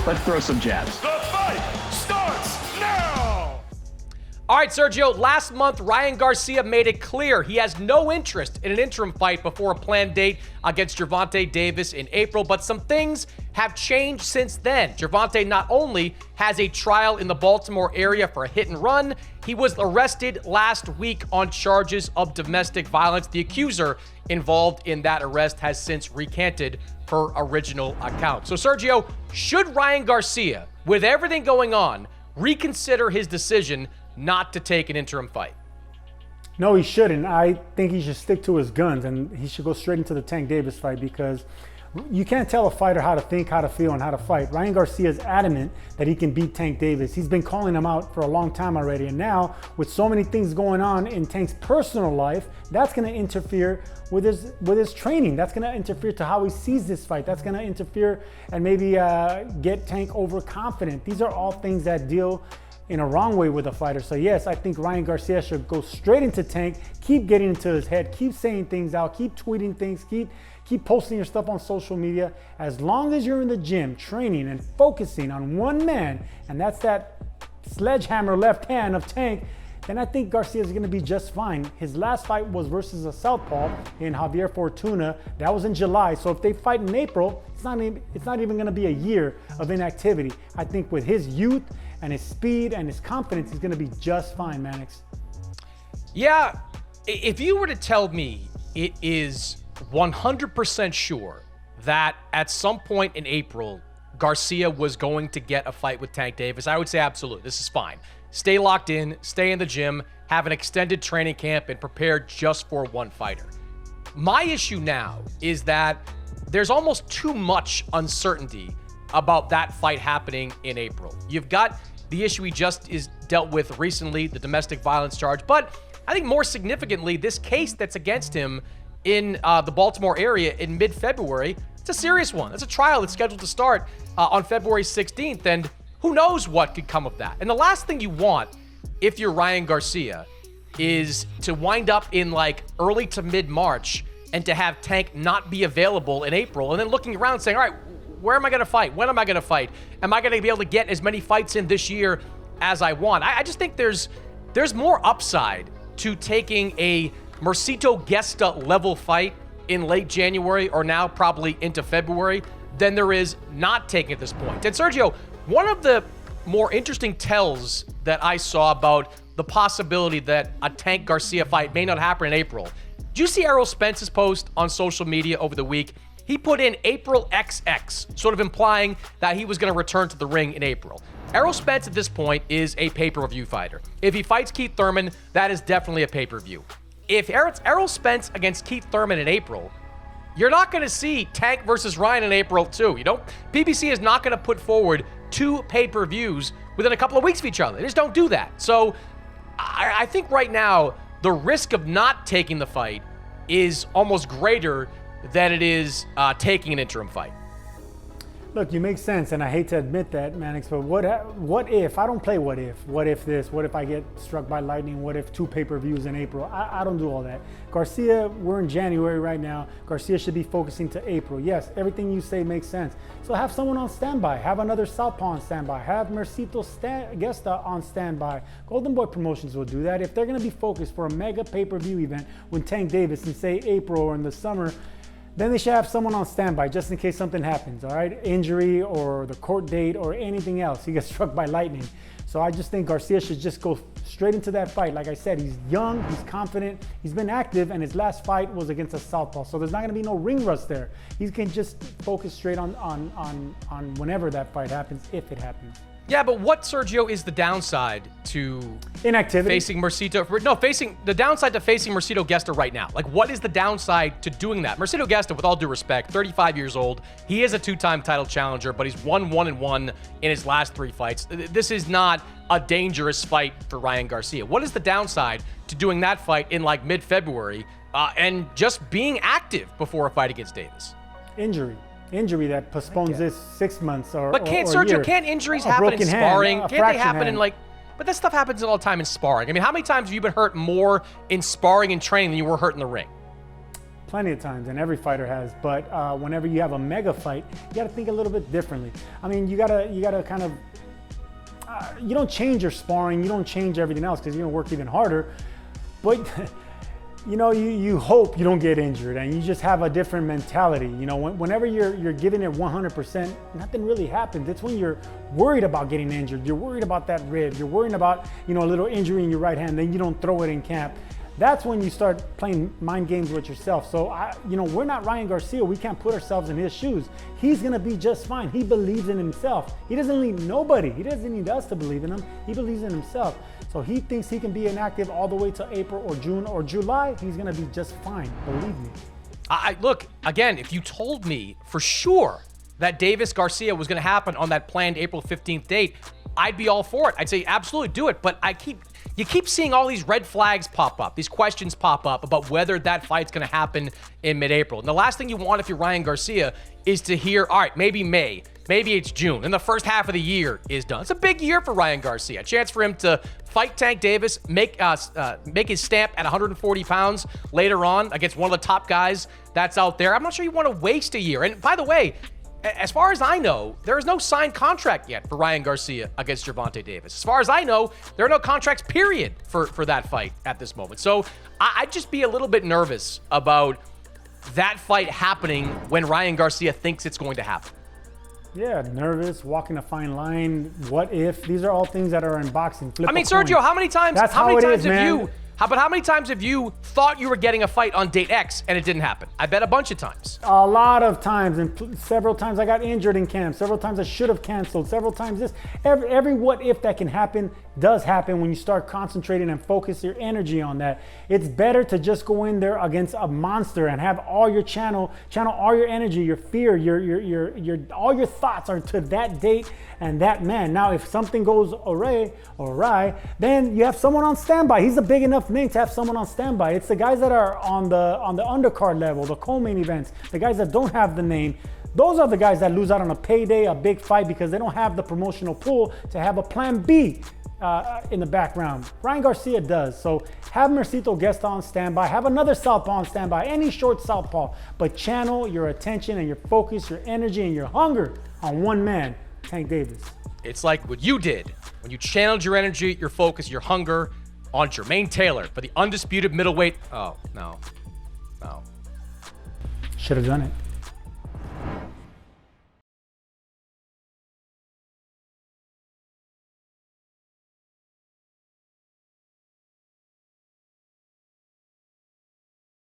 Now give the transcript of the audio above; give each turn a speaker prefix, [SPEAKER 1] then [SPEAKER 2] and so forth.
[SPEAKER 1] Let's throw some jabs.
[SPEAKER 2] The fight starts now!
[SPEAKER 3] All right, Sergio, last month, Ryan Garcia made it clear he has no interest in an interim fight before a planned date against Gervonta Davis in April, but some things have changed since then. Gervonta not only has a trial in the Baltimore area for a hit and run, he was arrested last week on charges of domestic violence. The accuser involved in that arrest has since recanted her original account. So, Sergio, should Ryan Garcia, with everything going on, reconsider his decision not to take an interim fight?
[SPEAKER 4] No, he shouldn't. I think he should stick to his guns, and he should go straight into the Tank Davis fight, because you can't tell a fighter how to think, how to feel, and how to fight. Ryan Garcia is adamant that he can beat Tank Davis. He's been calling him out for a long time already, and now with so many things going on in Tank's personal life, that's going to interfere with his training. That's going to interfere to how he sees this fight. That's going to interfere and maybe get Tank overconfident. These are all things that deal in a wrong way with a fighter. So yes, I think Ryan Garcia should go straight into Tank, keep getting into his head, keep saying things out, keep tweeting things, keep posting your stuff on social media. As long as you're in the gym training and focusing on one man, and that's that sledgehammer left hand of Tank, then I think Garcia is going to be just fine. His last fight was versus a southpaw in Javier Fortuna. That was in July. So if they fight in April, it's not even going to be a year of inactivity. I think with his youth and his speed and his confidence, he's going to be just fine, Mannix.
[SPEAKER 3] Yeah, if you were to tell me it is 100% sure that at some point in April, Garcia was going to get a fight with Tank Davis, I would say absolutely, this is fine. Stay locked in, stay in the gym, have an extended training camp, and prepare just for one fighter. My issue now is that there's almost too much uncertainty about that fight happening in April. You've got the issue he just is dealt with recently, the domestic violence charge, but I think more significantly, this case that's against him in the Baltimore area in mid-February, it's a serious one. It's a trial that's scheduled to start on February 16th, and who knows what could come of that. And the last thing you want, if you're Ryan Garcia, is to wind up in like early to mid-March and to have Tank not be available in April, and then looking around saying, all right, where am I going to fight? When am I going to fight? Am I going to be able to get as many fights in this year as I want? I just think there's more upside to taking a Mercito Gesta level fight in late January or now probably into February than there is not taking at this point. And Sergio, one of the more interesting tells that I saw about the possibility that a Tank Garcia fight may not happen in April. Did you see Errol Spence's post on social media over the week? He put in April XX, sort of implying that he was going to return to the ring in April. Errol Spence at this point is a pay-per-view fighter. If he fights Keith Thurman, that is definitely a pay-per-view. If it's Errol Spence against Keith Thurman in April, you're not going to see Tank versus Ryan in April too. PBC is not going to put forward two pay-per-views within a couple of weeks of each other. They just don't do that. So I think right now, the risk of not taking the fight is almost greater than it is taking an interim fight.
[SPEAKER 4] Look, you make sense, and I hate to admit that, Mannix, but what if? I don't play what if. What if this? What if I get struck by lightning? What if two pay-per-views in April? I don't do all that. Garcia, we're in January right now. Garcia should be focusing to April. Yes, everything you say makes sense. So have someone on standby. Have another southpaw on standby. Have Mercito Gesta on standby. Golden Boy Promotions will do that. If they're going to be focused for a mega pay-per-view event with Tank Davis in, say, April or in the summer, then they should have someone on standby just in case something happens, all right? Injury or the court date or anything else. He gets struck by lightning. So I just think Garcia should just go straight into that fight. Like I said, he's young, he's confident, he's been active, and his last fight was against a southpaw. So there's not gonna be no ring rust there. He can just focus straight on whenever that fight happens, if it happens.
[SPEAKER 3] Yeah, but what, Sergio, is the downside to
[SPEAKER 4] inactivity?
[SPEAKER 3] Facing the downside to facing Mercito Gesta right now? Like, what is the downside to doing that? Mercito Gesta, with all due respect, 35 years old. He is a two-time title challenger, but he's won 1-1 in his last 3 fights. This is not a dangerous fight for Ryan Garcia. What is the downside to doing that fight in like mid-February and just being active before a fight against Davis?
[SPEAKER 4] Injury that postpones this 6 months or
[SPEAKER 3] But can't,
[SPEAKER 4] or
[SPEAKER 3] Sergio,
[SPEAKER 4] year.
[SPEAKER 3] can't injuries
[SPEAKER 4] A
[SPEAKER 3] happen in
[SPEAKER 4] broken
[SPEAKER 3] sparring?
[SPEAKER 4] hand,
[SPEAKER 3] Can't they happen
[SPEAKER 4] hand.
[SPEAKER 3] in like, but that stuff happens all the time in sparring. I mean, how many times have you been hurt more in sparring and training than you were hurt in the ring?
[SPEAKER 4] plenty of times, and every fighter has. But whenever you have a mega fight, you got to think a little bit differently. I mean, you gotta kind of you don't change your sparring, you don't change everything else because you're gonna work even harder. But you know, you hope you don't get injured, and you just have a different mentality. You know, whenever you're giving it 100%, nothing really happens. It's when you're worried about getting injured, you're worried about that rib, you're worried about, you know, a little injury in your right hand, then you don't throw it in camp. That's when you start playing mind games with yourself. So, you know, we're not Ryan Garcia. We can't put ourselves in his shoes. He's going to be just fine. He believes in himself. He doesn't need nobody. He doesn't need us to believe in him. He believes in himself. So he thinks he can be inactive all the way to April or June or July. He's going to be just fine. Believe me.
[SPEAKER 3] Look, again, if you told me for sure that Davis Garcia was going to happen on that planned April 15th date, I'd be all for it. I'd say absolutely do it. But you keep seeing all these red flags pop up, these questions pop up about whether that fight's going to happen in mid-April. And the last thing you want if you're Ryan Garcia is to hear, all right, maybe May, maybe it's June, and the first half of the year is done. It's a big year for Ryan Garcia. A chance for him to fight Tank Davis, make his stamp at 140 pounds later on against one of the top guys that's out there. I'm not sure you want to waste a year. And by the way, as far as I know, there is no signed contract yet for Ryan Garcia against Gervonta Davis. As far as I know, there are no contracts, period, for that fight at this moment. So I'd just be a little bit nervous about that fight happening when Ryan Garcia thinks it's going to happen.
[SPEAKER 4] Yeah, nervous, walking a fine line. What if? These are all things that are in boxing. Flip
[SPEAKER 3] I mean,
[SPEAKER 4] a coin.
[SPEAKER 3] Sergio, how many times have you
[SPEAKER 4] times
[SPEAKER 3] have you thought you were getting a fight on date X and it didn't happen? I bet a bunch of times.
[SPEAKER 4] A lot of times, and several times I got injured in camp. Several times I should have canceled. Several times this. Every what if that can happen does happen when you start concentrating and focus your energy on that. It's better to just go in there against a monster and have all your channel all your energy, your fear, your all your thoughts are to that date and that man. Now, if something goes awry, then you have someone on standby. He's a big enough name to have someone on standby. It's the guys that are on the undercard level, the co-main events, the guys that don't have the name. Those are the guys that lose out on a payday, a big fight, because they don't have the promotional pool to have a plan B in the background. Ryan Garcia does. So have Mercito Gesta on standby, have another southpaw on standby, any short southpaw, but channel your attention and your focus, your energy and your hunger on one man, Tank Davis.
[SPEAKER 3] It's like what you did when you channeled your energy, your focus, your hunger on Jermaine Taylor for the undisputed middleweight. Oh, no.
[SPEAKER 4] Should have done it.